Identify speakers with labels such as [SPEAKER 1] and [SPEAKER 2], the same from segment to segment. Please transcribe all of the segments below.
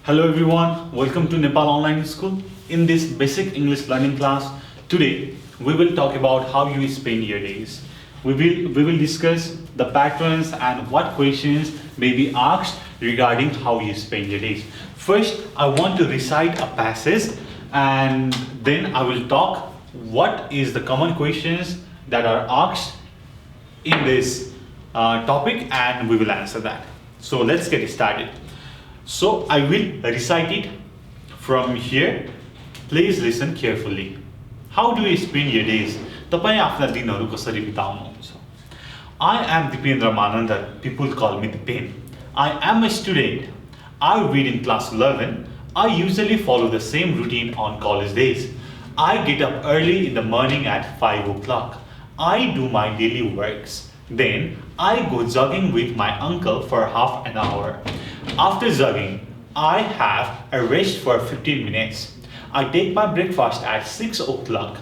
[SPEAKER 1] Hello everyone, welcome to Nepal Online School. In this basic English learning class, today we will talk about how you spend your days. We will discuss the patterns and what questions may be asked regarding how you spend your days. First, I want to recite a passage and then I will talk what is the common questions that are asked in this topic and we will answer that. So let's get started. So I will recite it from here. Please listen carefully. How do you spend your days? तपाईं आफ्ना दिनहरू कसरी बिताउनुहुन्छ? I am Dipendra Manandar. People call me Dipen. I am a student. I read in class 11. I usually follow the same routine on college days. I get up early in the morning at 5 o'clock. I do my daily works. Then I go jogging with my uncle for half an hour. After jogging, I have a rest for 15 minutes. I take my breakfast at 6 o'clock.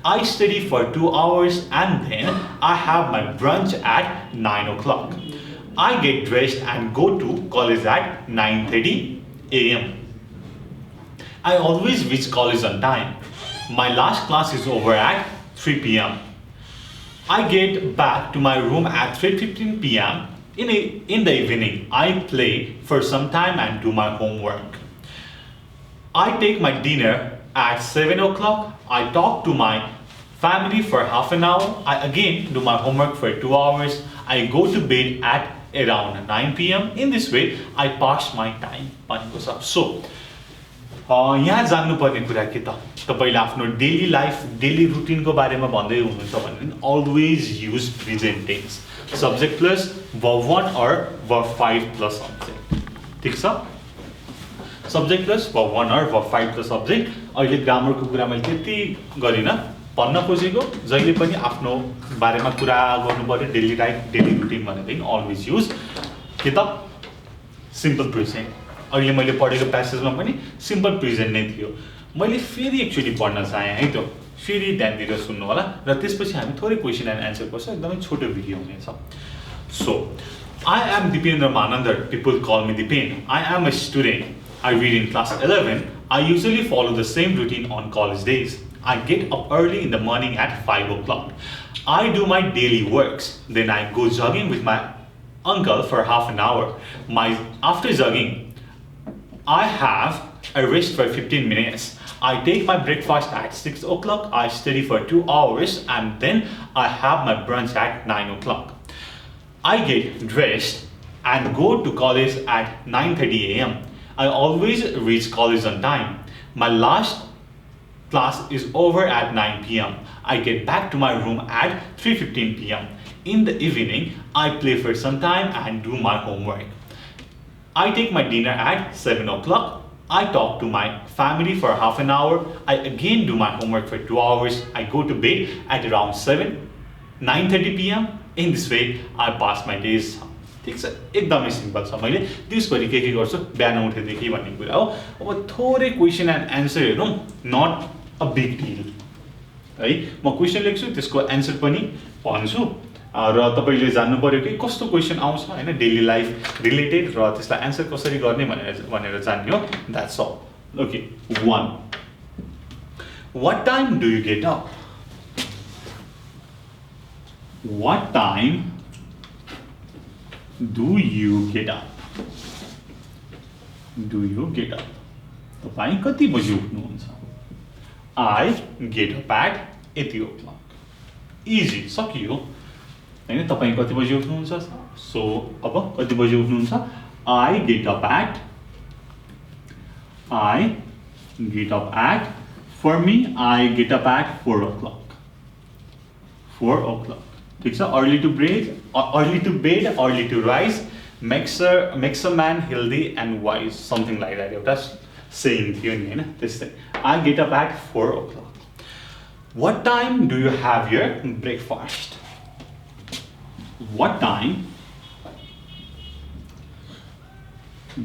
[SPEAKER 1] I study for 2 hours and then I have my brunch at 9 o'clock. I get dressed and go to college at 9:30 a.m. I always reach college on time. My last class is over at 3 p.m. I get back to my room at 3:15 p.m. In the evening, I play for some time and do my homework. I take my dinner at 7 o'clock. I talk to my family for half an hour. I again do my homework for 2 hours. I go to bed at around 9 p.m. In this way, I pass my time. So, यहाँ जान्नुपर्ने कुरा के त तपाईले आफ्नो daily life daily रुटिनको बारेमा भन्दै हुनुहुन्छ भने always use present tense subject plus verb 1 or verb 5 plus subject ठीक छ subject plus verb 1 or verb 5 plus subject अहिले ग्रामरको कुरा मैले त्यति गरिन भन्न खोजेको जहिले पनि आफ्नो बारेमा कुरा गर्नु पर्यो डेली लाइफ डेली रुटिन भनेदेखि always use के त simple present अहिले मैले पढेको प्यासेजमा पनि सिम्पल प्रेजेन्ट नै थियो मैले फेरि एक्चुअली पढ्न चाहे है त फेरि ध्यान दिएर सुन्नु होला र त्यसपछि हामी थोरै क्वेशन एन्ड आन्सर गर्छ एकदमै छोटो भिडियो हुनेछ so I am Dipendra Manandhar people call me Dipen I am a student I read in class 11 I usually follow the same routine on college days I get up early in the morning at 5 o'clock I do my daily works then I go jogging with my uncle for half an hour after jogging I have a rest for 15 minutes. I take my breakfast at 6 o'clock. I study for 2 hours and then I have my brunch at 9 o'clock. I get dressed and go to college at 9:30 a.m. I always reach college on time. My last class is over at 9 p.m. I get back to my room at 3:15 p.m. In the evening, I play for some time and do my homework. I take my dinner at 7 o'clock. I talk to my family for half an hour. I again do my homework for 2 hours. I go to bed at around 9:30 p.m. In this way, I pass my days. ठीक छ एकदमै simple छ मैले त्यसपछि के गर्छु बिहान उठेदेखि भन्ने कुरा हो अब थोरै क्वेशन एन्ड आन्सर हेरौँ नट अ बिग डिल है म क्वेशन लेख्छु त्यसको आन्सर पनि भन्छु र तपाईले जान्नु पर्यो कि कस्तो क्वेशन आउँछ हैन डेली लाइफ रिलेटेड र त्यसलाई आन्सर कसरी गर्ने भनेर जान्ने हो that's all okay 1 What time do you get up? What time do you get up? Do you get up? तपाई कति बजे उठ्नुहुन्छ? I get up at 8 o'clock. Easy, सकियो हैन तपाई कति बजे उठ्नुहुन्छ सो अब कति बजे उठ्नुहुन्छ I get up at for me I get up at 4 o'clock 4 o'clock ठीक छ early to bed early to rise makes a man healthy and wise something like that एउटा saying थियो नि हैन त्यस्तै I get up at 4 o'clock What time do you have your breakfast What time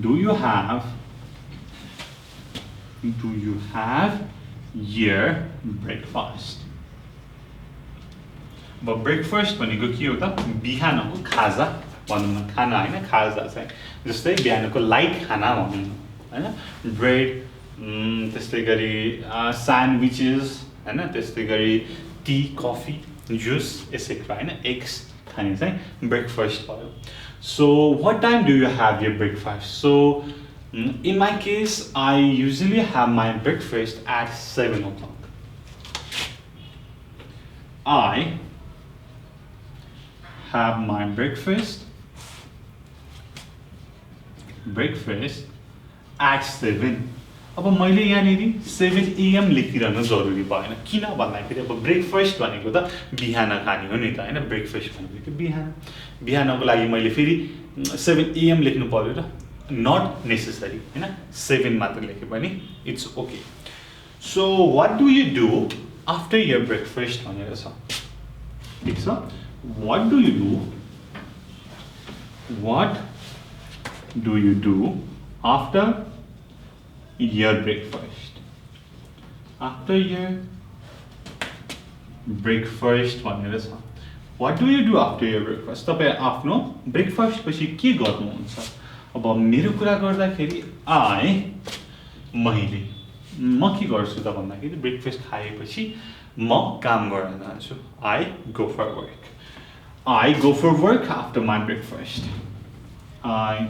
[SPEAKER 1] do you have your breakfast? But breakfast भनेको के हो त बिहानको खाजा भनौँ न खाना हैन खाजा चाहिँ जस्तै बिहानको लाइट खाना भनौँ हैन, ब्रेड, त्यस्तै गरी स्यान्डविचेस हैन, त्यस्तै गरी टी, कफी, जुस एसेट्रा हैन, एग्स खाने चाहिँ ब्रेकफास्ट भयो. So what time do you have your breakfast? So in my case, I usually have my breakfast at 7 o'clock. I have my breakfast at 7. अब मैले यहाँनिर 7 AM लेखिरहनु जरुरी भएन. किन भन्दाखेरि अब ब्रेकफास्ट भनेको त बिहान खाने हो नि त हैन. ब्रेकफास्ट भनेको बिहानको लागि मैले फेरि 7 AM लेख्नु पर्यो र नट नेसेसरी हैन. 7 मात्र लेखे पनि it's okay. So what do you do after your breakfast भनेर छ. ठीक छ. What do you do after your breakfast? After your breakfast भनेर छ. What do you do after your breakfast? तपाई आफ्नो ब्रेकफास्ट पछि के गर्नुहुन्छ? अब मेरो कुरा गर्दाखेरि मैले म के गर्छु त भन्दाखेरि ब्रेकफास्ट खाएपछि म काम गर्न जान्छु. I go for work after my breakfast. I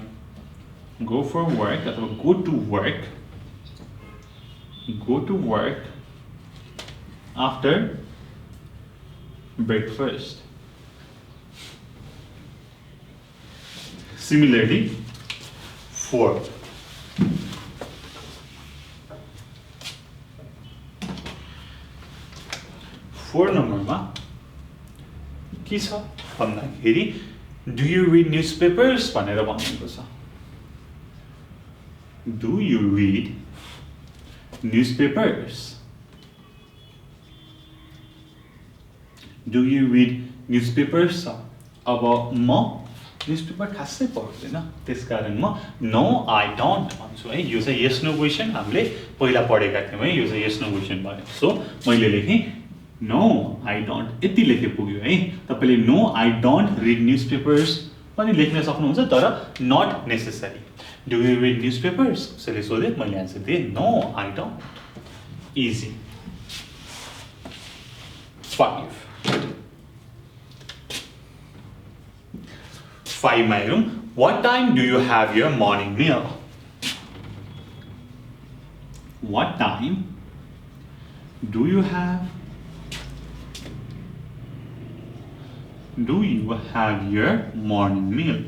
[SPEAKER 1] go for work अथवा go to work after breakfast. Similarly, 4 नम्बरमा के छ भन्दाखेरि do you read newspapers भनेर भनेको छ. Do you read newspapers? Do you read newspapers? अब म न्युजपेपर खासै पढ्दैन, त्यसकारण म नो आई डोन्ट भन्छु है. यो चाहिँ यस नो क्वेसन हामीले पहिला पढेका थियौँ है. यो चाहिँ यस नो क्वेसन भयो. सो मैले लेखेँ नो आई डोन्ट. यति लेखे पुग्यो है. तपाईँले no I don't read newspapers पनि लेख्न सक्नुहुन्छ, तर not necessary. Do you read newspapers कसैले सोधे, मैले एन्सर दिएँ नो आई डोन्ट. इजी. 5 मा हेरौँ. What time do you have your morning meal? What time do you have your morning meal?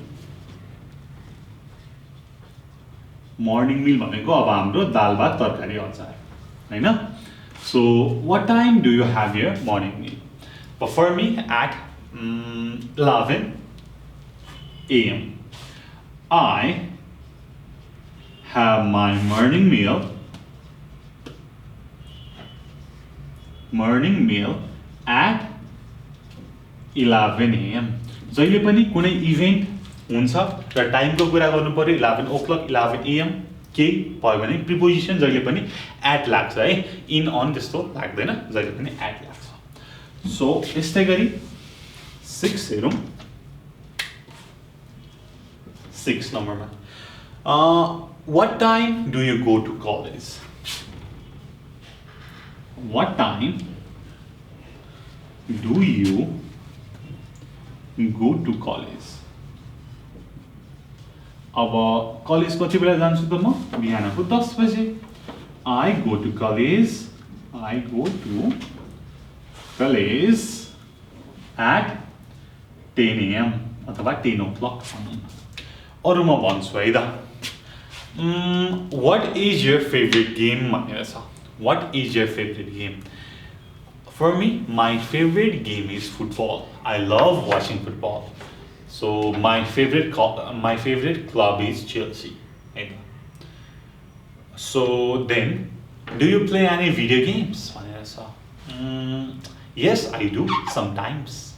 [SPEAKER 1] Morning meal भनेको अब हाम्रो दाल भात तरकारी अचार हैन. So what time do you have your morning meal? But for me at 11 AM I have my morning meal at 11 AM. जहिले पनि कुनै event हुन्छ र टाइमको कुरा गर्नु पर्यो 11 o'clock 11 AM के भयो भने प्रिपोजिसन जहिले पनि एट लाग्छ है. इन अन त्यस्तो लाग्दैन, जहिले पनि एट लाग्छ. सो यस्तै गरी 6 हेरौँ. 6 नम्बरमा what time do you go to college? What time do you go to college? अब कलेज कति बेला जान्छु त म? बिहानको 10 बजे. I go to college at 10 AM अथवा 10 o'clock भनौँ न. अरु म भन्छु है त. What is your favorite game भनेर छ. What is your favorite game? For me, my favorite game is football. I love watching football. So my favorite club is Chelsea. So then, do you play any video games? Yes, I do sometimes.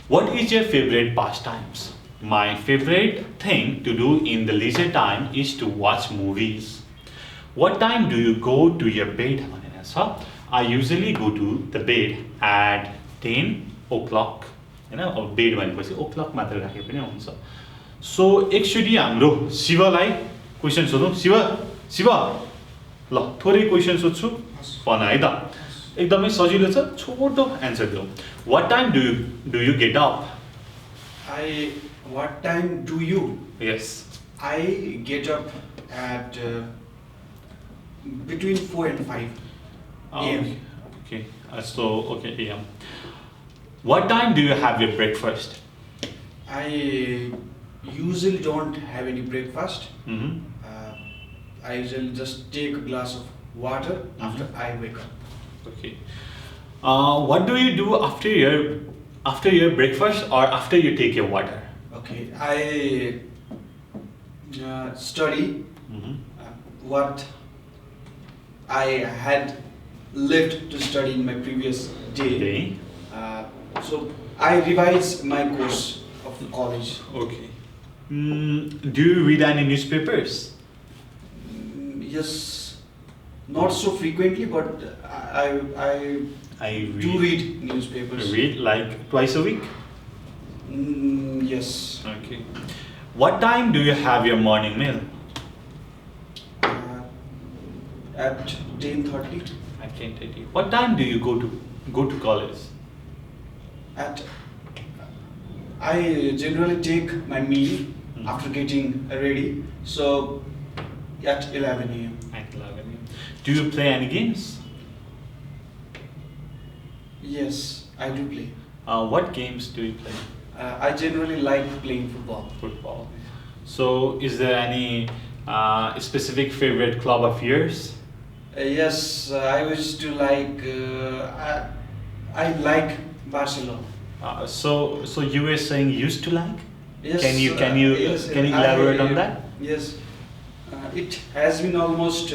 [SPEAKER 1] What is your favorite pastimes? My favorite thing to do in the leisure time is to watch movies. What time do you go to your bed? I usually go to the bed at 10 o'clock. अब bed भनेपछि o'clock मात्र राखे पनि हुन्छ. So actually हाम्रो शिवलाई question सोधौँ शिव शिव ल थोरै क्वेसन सोध्छु भन है त एकदमै सजिलो छ छोटो एन्सर देऊ what time do you get up
[SPEAKER 2] What time do you?
[SPEAKER 1] Yes
[SPEAKER 2] I get up at between 4 and 5 a.m.
[SPEAKER 1] Okay so okay am what time do you have your breakfast
[SPEAKER 2] I usually don't have any breakfast. I usually just take a glass of water after I wake up.
[SPEAKER 1] okay what do you do after your breakfast or after you take your water
[SPEAKER 2] Okay, I study what I had lived to study in my previous day. So I revise my course of college.
[SPEAKER 1] Okay. Do you read any newspapers?
[SPEAKER 2] Yes, not so frequently, but I do read newspapers.
[SPEAKER 1] Read like twice a week?
[SPEAKER 2] Yes.
[SPEAKER 1] Okay. What time do you have your morning meal?
[SPEAKER 2] At 10:30.
[SPEAKER 1] At 10:30. What time do you go to college?
[SPEAKER 2] I generally take my meal after getting ready. So at 11 a.m.
[SPEAKER 1] At 11 a.m. Do you play any games?
[SPEAKER 2] Yes, I do play.
[SPEAKER 1] What games do you play?
[SPEAKER 2] I generally like playing football.
[SPEAKER 1] Football. So, is there any specific favorite club of yours?
[SPEAKER 2] Yes, I used to like. I like Barcelona.
[SPEAKER 1] So you were saying used to like?
[SPEAKER 2] Yes.
[SPEAKER 1] Can you
[SPEAKER 2] yes,
[SPEAKER 1] elaborate on that?
[SPEAKER 2] Yes. It has been almost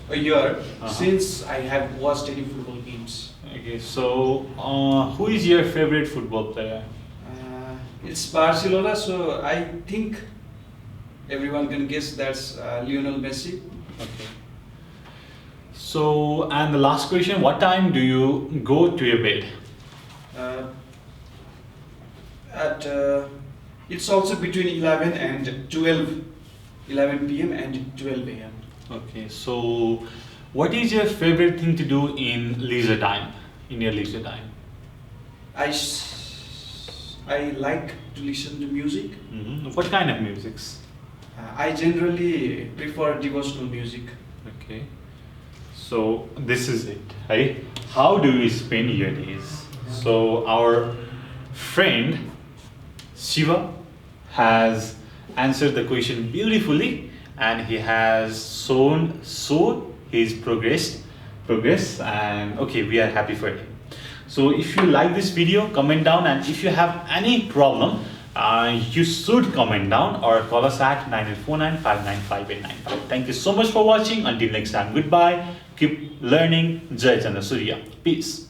[SPEAKER 2] a year since I have watched any football games.
[SPEAKER 1] Okay. So who is your favorite football player?
[SPEAKER 2] It's Barcelona, so I think everyone can guess that's Lionel Messi.
[SPEAKER 1] Okay. So, and the last question, what time do you go to your bed?
[SPEAKER 2] It's also between 11 and 12, 11 p.m. and 12 a.m.
[SPEAKER 1] Okay, so what is your favorite thing to do in leisure time, in your leisure time?
[SPEAKER 2] I like to listen to music.
[SPEAKER 1] What kind of musics?
[SPEAKER 2] I generally prefer devotional music.
[SPEAKER 1] Okay. So this is it, right? How do you spend your days? So our friend Shiva has answered the question beautifully, and he has shown his progress, and okay, we are happy for him. So if you like this video, comment down, and if you have any problem, you should comment down or call us at 9849595895. Thank you so much for watching. Until next time, goodbye. Keep learning. 𝘊𝗇. Peace.